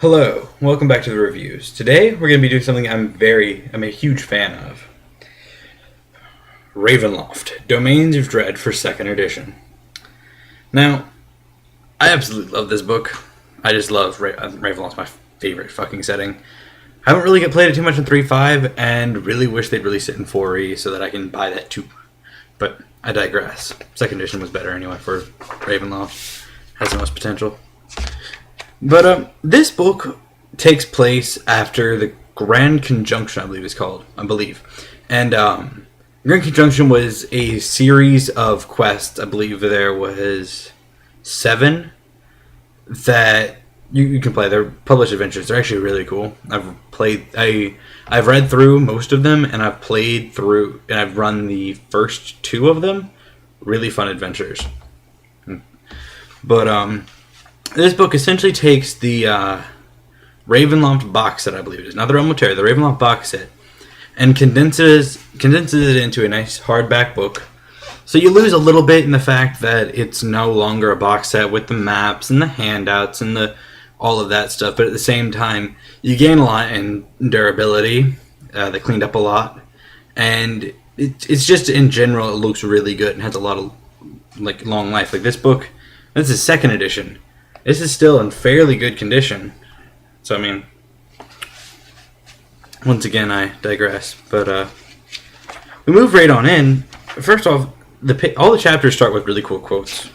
Hello, welcome back to the reviews. Today we're going to be doing something I'm a huge fan of. Ravenloft, Domains of Dread for 2nd edition. Now, I absolutely love this book. I just love Ravenloft's my favorite fucking setting. I haven't really played it too much in 3.5 and really wish they'd release it in 4e so that I can buy that too. But I digress. 2nd edition was better anyway for Ravenloft. Has the most potential. But this book takes place after the Grand Conjunction, I believe it's called. And Grand Conjunction was a series of quests. I believe there was 7 that you can play. They're published adventures. They're actually really cool. I've read through most of them, and I've played through, and I've run the first 2 of them. Really fun adventures. But this book essentially takes the Ravenloft box set, I believe it is, not the Realm of Terror, the Ravenloft box set, and condenses it into a nice hardback book. So you lose a little bit in the fact that it's no longer a box set with the maps and the handouts and all of that stuff, but at the same time, you gain a lot in durability. They cleaned up a lot, and it's just in general, it looks really good and has a lot of long life. Like this book, this is 2nd edition. This is still in fairly good condition. So, I mean, once again, I digress. But we move right on in. First off, all the chapters start with really cool quotes.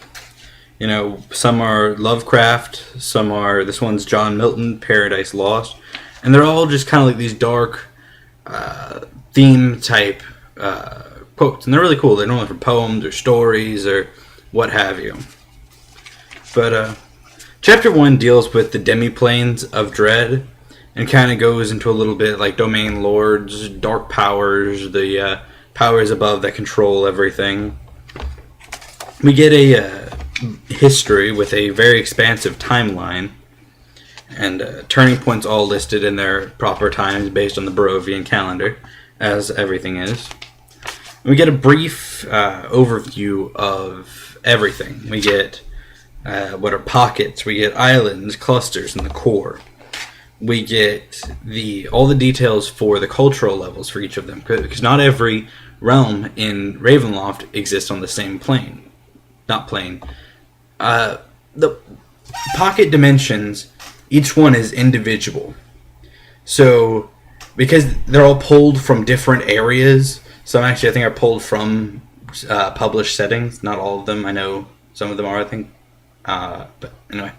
You know, some are Lovecraft, some are, this one's John Milton, Paradise Lost. And they're all just kind of like these dark theme type quotes. And they're really cool. They're normally from poems or stories or what have you. But Chapter 1 deals with the demi-planes of Dread and kind of goes into a little bit like domain lords, dark powers, the powers above that control everything. We get a history with a very expansive timeline and turning points all listed in their proper times based on the Barovian calendar, as everything is. We get a brief overview of everything. We get what are pockets, we get islands, clusters, and the core. We get all the details for the cultural levels for each of them, because not every realm in Ravenloft exists on the same plane. Not plane. The pocket dimensions, each one is individual. So, because they're all pulled from different areas, some actually I think are pulled from published settings, not all of them, I know some of them are, I think. But anyway,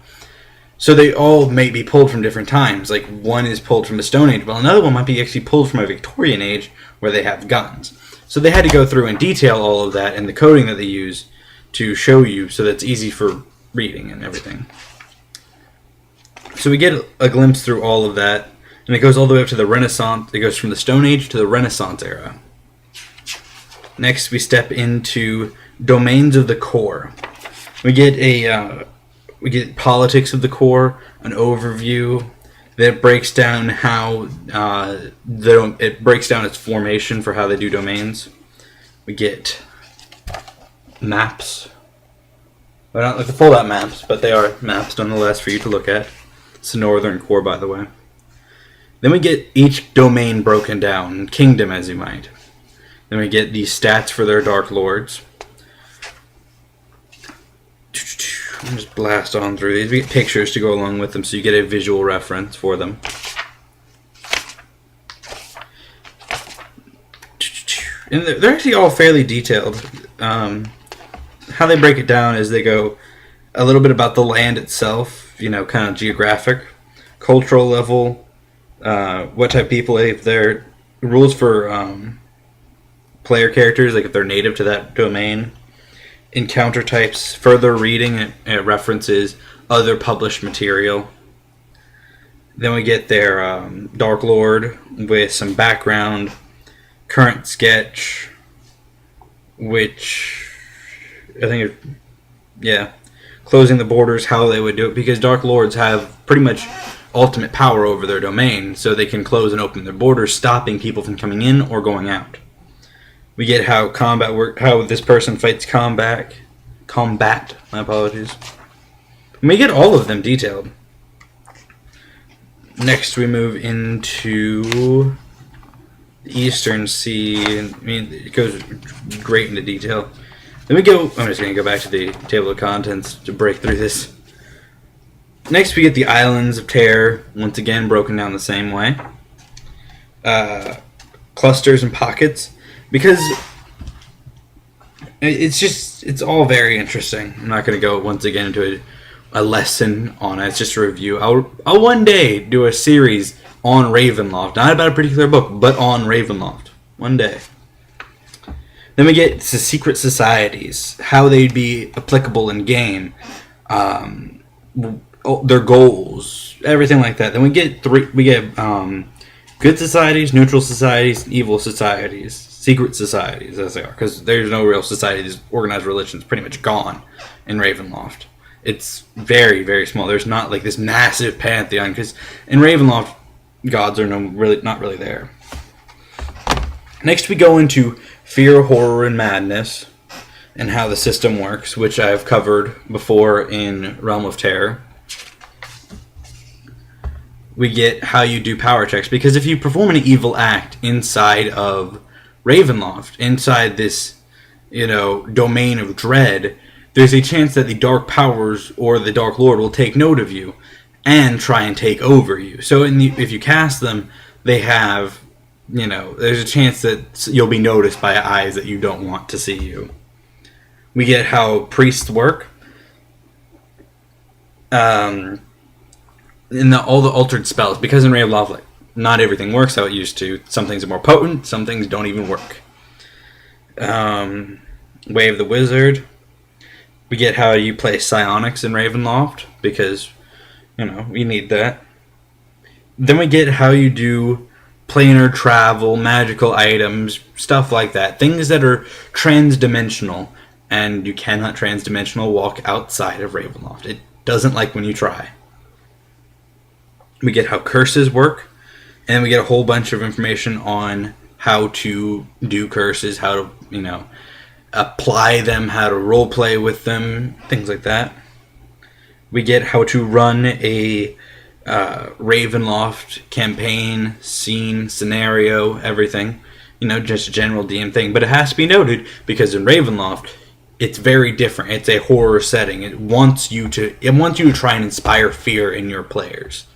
so they all may be pulled from different times. Like one is pulled from the Stone Age, while another one might be actually pulled from a Victorian age where they have guns. So they had to go through and detail all of that and the coding that they use to show you, so that's easy for reading and everything. So we get a glimpse through all of that, and it goes all the way up to the Renaissance. It goes from the Stone Age to the Renaissance era. Next, we step into Domains of the Core. We get politics of the core, an overview that breaks down how it breaks down its formation for how they do domains. We get maps. Well, not like the fold-out maps, but they are maps nonetheless for you to look at. It's the northern core, by the way. Then we get each domain broken down, kingdom as you might. Then we get the stats for their Dark Lords. I'll just blast on through these. We get pictures to go along with them so you get a visual reference for them. And they're actually all fairly detailed. How they break it down is they go a little bit about the land itself, you know, kind of geographic, cultural level, what type of people, if they're rules for player characters, like if they're native to that domain. Encounter types, further reading, it references other published material. Then we get their Dark Lord with some background, current sketch, which I think, closing the borders, how they would do it, because Dark Lords have pretty much ultimate power over their domain, so they can close and open their borders, stopping people from coming in or going out. We get how combat work, how this person fights combat. My apologies. And we get all of them detailed. Next, we move into the Eastern Sea, and I mean, it goes great into detail. Then we go. I'm just going to go back to the table of contents to break through this. Next, we get the Islands of Terror, once again broken down the same way. Clusters and pockets, because it's all very interesting. I'm not going to go once again into a lesson on it. It's just a review. I'll one day do a series on Ravenloft, not about a particular book, but on Ravenloft. One day. Then we get to secret societies, how they'd be applicable in game, their goals, everything like that. Then we get good societies, neutral societies, evil societies, secret societies, as they are, because there's no real society. This organized religion's pretty much gone in Ravenloft. It's very, very small. There's not like this massive pantheon, because in Ravenloft, gods are not really there. Next, we go into fear, horror, and madness, and how the system works, which I've covered before in Realm of Terror. We get how you do power checks, because if you perform an evil act inside of Ravenloft, inside this, domain of dread, there's a chance that the Dark Powers or the Dark Lord will take note of you and try and take over you. So if you cast them, they have, there's a chance that you'll be noticed by eyes that you don't want to see you. We get how priests work. In all the altered spells, because in Ravenloft, not everything works how it used to. Some things are more potent, some things don't even work. Way of the Wizard. We get how you play psionics in Ravenloft, because, we need that. Then we get how you do planar travel, magical items, stuff like that. Things that are trans-dimensional, and you cannot trans-dimensional walk outside of Ravenloft. It doesn't like when you try. We get how curses work, and we get a whole bunch of information on how to do curses, how to, apply them, how to roleplay with them, things like that. We get how to run a Ravenloft campaign, scene, scenario, everything. Just a general DM thing. But it has to be noted, because in Ravenloft, it's very different. It's a horror setting. It wants you to try and inspire fear in your players.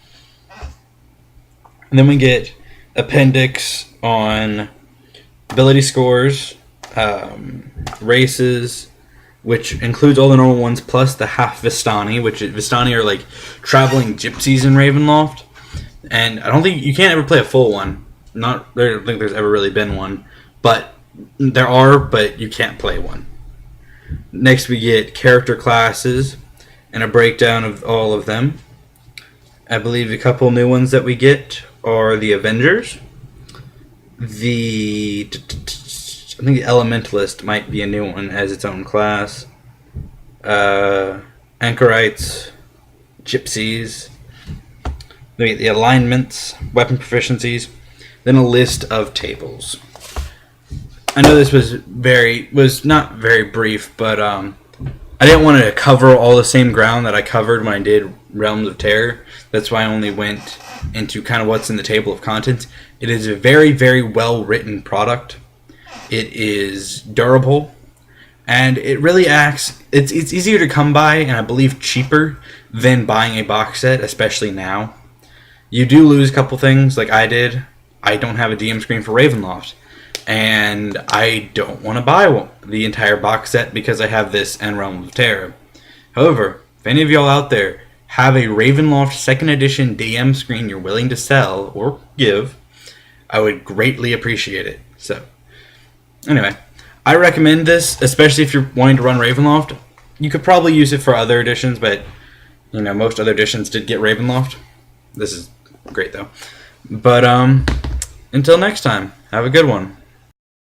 And then we get appendix on ability scores, races, which includes all the normal ones, plus the half Vistani, which Vistani are like traveling gypsies in Ravenloft. And I don't think you can't ever play a full one. I don't think there's ever really been one, but there are, but you can't play one. Next, we get character classes and a breakdown of all of them. I believe a couple new ones that we get are the Avengers. I think the Elementalist might be a new one as its own class. Anchorites, Gypsies. Then we get the alignments, weapon proficiencies, then a list of tables. I know this was not very brief, but I didn't want to cover all the same ground that I covered when I did Realms of Terror. That's why I only went into kind of what's in the table of contents. It is a very, very well-written product. It is durable, and it really acts... It's easier to come by, and I believe cheaper than buying a box set, especially now. You do lose a couple things, like I did. I don't have a DM screen for Ravenloft, and I don't want to buy the entire box set because I have this and Realm of Terror. However, if any of y'all out there have a Ravenloft 2nd edition DM screen you're willing to sell or give, I would greatly appreciate it. So, anyway, I recommend this, especially if you're wanting to run Ravenloft. You could probably use it for other editions, but, most other editions did get Ravenloft. This is great, though. But, until next time, have a good one.